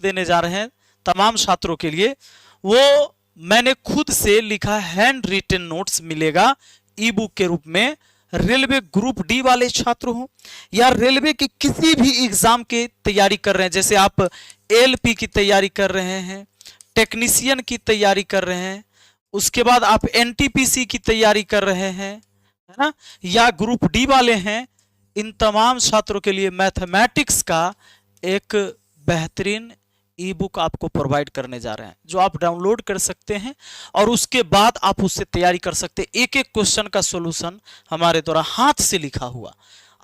देने जा रहे हैं तमाम छात्रों के लिए, वो मैंने खुद से लिखा हैंड रिटन नोट्स मिलेगा ई बुक के रूप में। रेलवे ग्रुप डी वाले छात्र हो या रेलवे की किसी भी एग्जाम की तैयारी कर रहे हैं, जैसे आप एलपी की तैयारी कर रहे हैं, टेक्नीशियन की तैयारी कर रहे हैं, उसके बाद आप एनटीपीसी की तैयारी कर रहे हैं, है ना, या ग्रुप डी वाले हैं, इन तमाम छात्रों के लिए मैथमेटिक्स का एक बेहतरीन ई बुक आपको प्रोवाइड करने जा रहे हैं, जो आप डाउनलोड कर सकते हैं और उसके बाद आप उससे तैयारी कर सकते हैं। एक एक क्वेश्चन का सॉल्यूशन हमारे द्वारा हाथ से लिखा हुआ।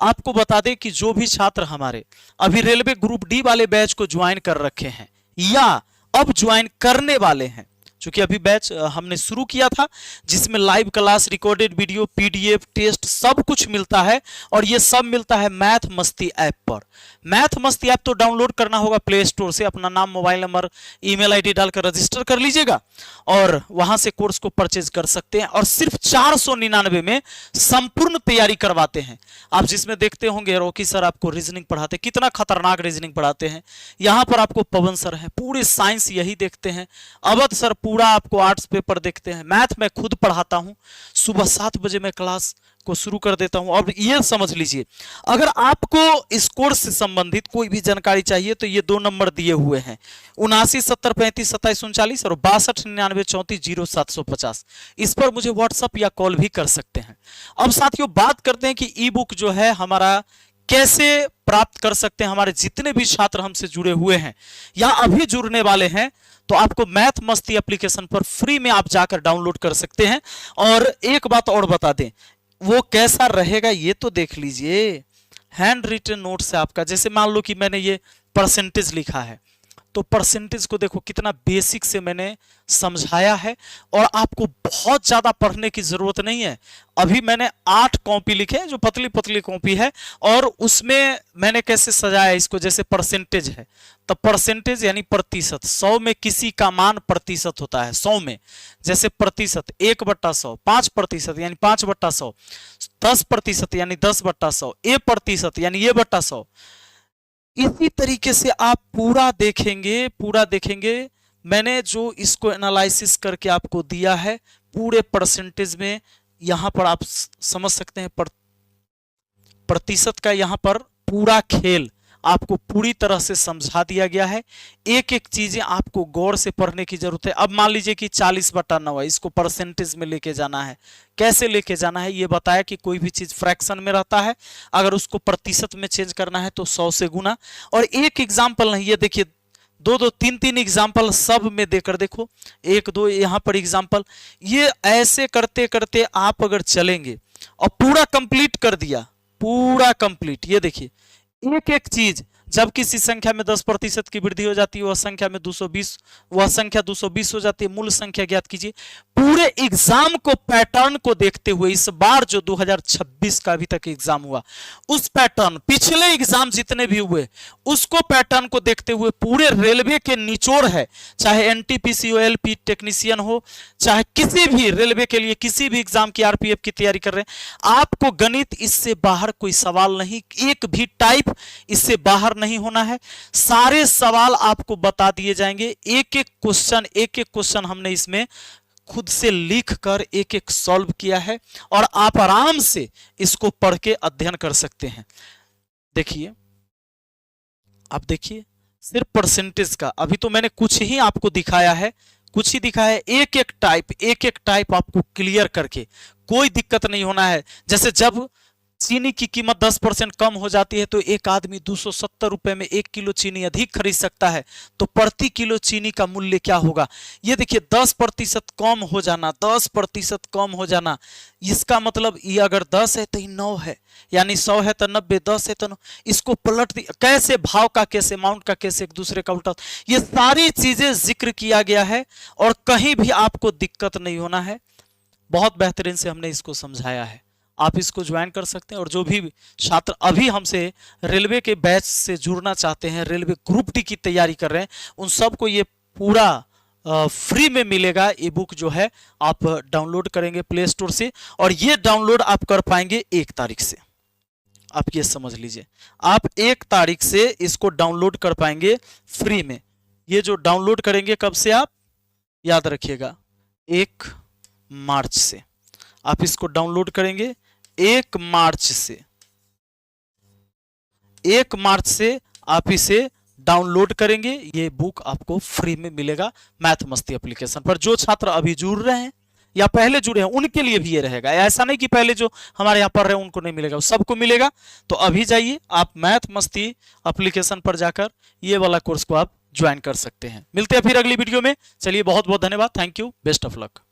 आपको बता दें कि जो भी छात्र हमारे अभी रेलवे ग्रुप डी वाले बैच को ज्वाइन कर रखे हैं या अब ज्वाइन करने वाले हैं, क्योंकि अभी बैच हमने शुरू किया था जिसमें live class, recorded video, PDF, test सब कुछ मिलता है, और ये सब मिलता है मैथ मस्ती ऐप पर। मैथ मस्ती ऐप तो डाउनलोड करना होगा प्ले स्टोर से, अपना नाम, मोबाइल नंबर, ईमेल आईडी डालकर रजिस्टर कर लीजिएगा और वहां से कोर्स को परचेज कर सकते हैं। और सिर्फ 499 में संपूर्ण तैयारी करवाते हैं। आप जिसमें देखते होंगे रॉकी सर आपको रीजनिंग पढ़ाते, कितना खतरनाक रीजनिंग पढ़ाते हैं। यहाँ पर आपको पवन सर हैं, पूरे साइंस यही देखते हैं। अवध सर पूरा आपको आर्ट्स पेपर देखते हैं। मैथ मैं खुद पढ़ाता हूं, सुबह 7 बजे मैं क्लास को शुरू कर देता हूं। और ये समझ लीजिए, अगर आपको इस कोर्स से संबंधित कोई भी जानकारी चाहिए तो ये 2 नंबर दिए हुए हैं, 7970352739 और 629934400750। इस पर मुझे व्हाट्सएप या कॉल भी कर सकते हैं। अब साथियों बात करते हैं कि ई बुक जो है हमारा कैसे प्राप्त कर सकते हैं। हमारे जितने भी छात्र हमसे जुड़े हुए हैं या अभी जुड़ने वाले हैं, तो आपको मैथ मस्ती एप्लीकेशन पर फ्री में आप जाकर डाउनलोड कर सकते हैं। और एक बात और बता दें, वो कैसा रहेगा ये तो देख लीजिए। हैंड रिटन नोट से आपका, जैसे मान लो कि मैंने ये परसेंटेज लिखा है, तो परसेंटेज को देखो कितना बेसिक से मैंने समझाया है, और आपको बहुत ज्यादा पढ़ने की जरूरत नहीं है। अभी मैंने 8 कॉपी लिखे हैं, जो पतली पतली कॉपी है, और उसमें मैंने कैसे सजाया इसको, जैसे परसेंटेज है तो परसेंटेज यानी प्रतिशत, 100 में किसी का मान प्रतिशत होता है, 100 में जैसे प्रतिशत 1/100, 5% यानी 5/100, 10% यानी 10/100, ए प्रतिशत यानी ए बट्टा 100। इसी तरीके से आप पूरा देखेंगे। मैंने जो इसको एनालिसिस करके आपको दिया है पूरे परसेंटेज में, यहां पर आप समझ सकते हैं प्रतिशत का यहाँ पर पूरा खेल आपको पूरी तरह से समझा दिया गया है। एक एक चीजें आपको गौर से पढ़ने की जरूरत है। अब मान लीजिए कि 40/9 है, इसको परसेंटेज में लेके जाना है। कैसे लेके जाना है ये बताया कि कोई भी चीज फ्रैक्शन में रहता है, अगर उसको प्रतिशत में चेंज करना है तो 100 से गुना। और एक एग्जाम्पल नहीं, ये देखिए 2-2, 3-3 एग्जाम्पल सब में देकर देखो, 1-2 यहाँ पर एग्जाम्पल। ये ऐसे करते करते आप अगर चलेंगे और पूरा कंप्लीट कर दिया, पूरा कंप्लीट, ये देखिए एक एक चीज, जब किसी संख्या में 10% की वृद्धि हो जाती है, वह संख्या में 220, वह संख्या 220 हो जाती है। मूल संख्या ज्ञात कीजिए। पूरे एग्जाम को, पैटर्न को देखते हुए, इस बार जो 2026 का अभी तक एग्जाम हुआ, उस पैटर्न, पिछले एग्जाम जितने भी हुए उसको पैटर्न को देखते हुए पूरे रेलवे के निचोड़ है, चाहे एनटीपीसी हो, एलपी टेक्नीशियन हो, चाहे किसी भी रेलवे के लिए किसी भी एग्जाम की, आरपीएफ की तैयारी कर रहे हैं, आपको गणित इससे बाहर कोई सवाल नहीं, एक भी टाइप इससे बाहर नहीं होना है। सारे सवाल आपको बता दिए जाएंगे। एक एक क्वेश्चन हमने इसमें खुद से लिख कर एक एक सॉल्व किया है, और आप आराम से इसको पढ़ के अध्ययन कर सकते हैं। देखिए, आप देखिए सिर्फ परसेंटेज का, अभी तो मैंने कुछ ही आपको दिखाया है, कुछ ही दिखाया है। एक एक टाइप आपको क्लियर करके, कोई दिक्कत नहीं होना है। जैसे जब चीनी की कीमत 10% कम हो जाती है तो एक आदमी 270 रुपए में 1 किलो चीनी अधिक खरीद सकता है, तो प्रति किलो चीनी का मूल्य क्या होगा। ये देखिए 10% कम हो जाना, 10% कम हो जाना, इसका मतलब ये अगर 10 है तो ये 9 है, यानी 100 है तो 90, 10 है तो 9। इसको पलट दी, कैसे भाव का, कैसे अमाउंट का, कैसे एक दूसरे का उल्टा, ये सारी चीजें जिक्र किया गया है, और कहीं भी आपको दिक्कत नहीं होना है। बहुत बेहतरीन से हमने इसको समझाया है। आप इसको ज्वाइन कर सकते हैं। और जो भी छात्र अभी हमसे रेलवे के बैच से जुड़ना चाहते हैं, रेलवे ग्रुप डी की तैयारी कर रहे हैं, उन सबको ये पूरा फ्री में मिलेगा। ई बुक जो है आप डाउनलोड करेंगे प्ले स्टोर से, और ये डाउनलोड आप कर पाएंगे 1 तारीख से। आप ये समझ लीजिए, आप 1 तारीख से इसको डाउनलोड कर पाएंगे फ्री में। ये जो डाउनलोड करेंगे कब से आप याद रखिएगा 1 मार्च से। आप इसको डाउनलोड करेंगे 1 मार्च से। 1 मार्च से आप इसे डाउनलोड करेंगे। ये बुक आपको फ्री में मिलेगा मैथ मस्ती एप्लीकेशन पर। जो छात्र अभी जुड़ रहे हैं या पहले जुड़े हैं उनके लिए भी ये रहेगा। ऐसा नहीं कि पहले जो हमारे यहाँ पढ़ रहे हैं उनको नहीं मिलेगा, सबको मिलेगा। तो अभी जाइए आप मैथ मस्ती एप्लीकेशन पर जाकर ये वाला कोर्स को आप ज्वाइन कर सकते हैं। मिलते हैं फिर अगली वीडियो में। चलिए बहुत बहुत धन्यवाद। Thank you, best of luck.